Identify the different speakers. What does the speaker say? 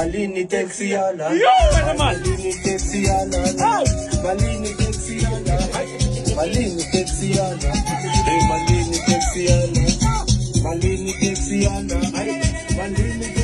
Speaker 1: Malini taxi yala. Malini taxi yala. Malini taxi yala. Malini taxi yala. Hey, Malini taxi yala. Malini taxi yala. Malini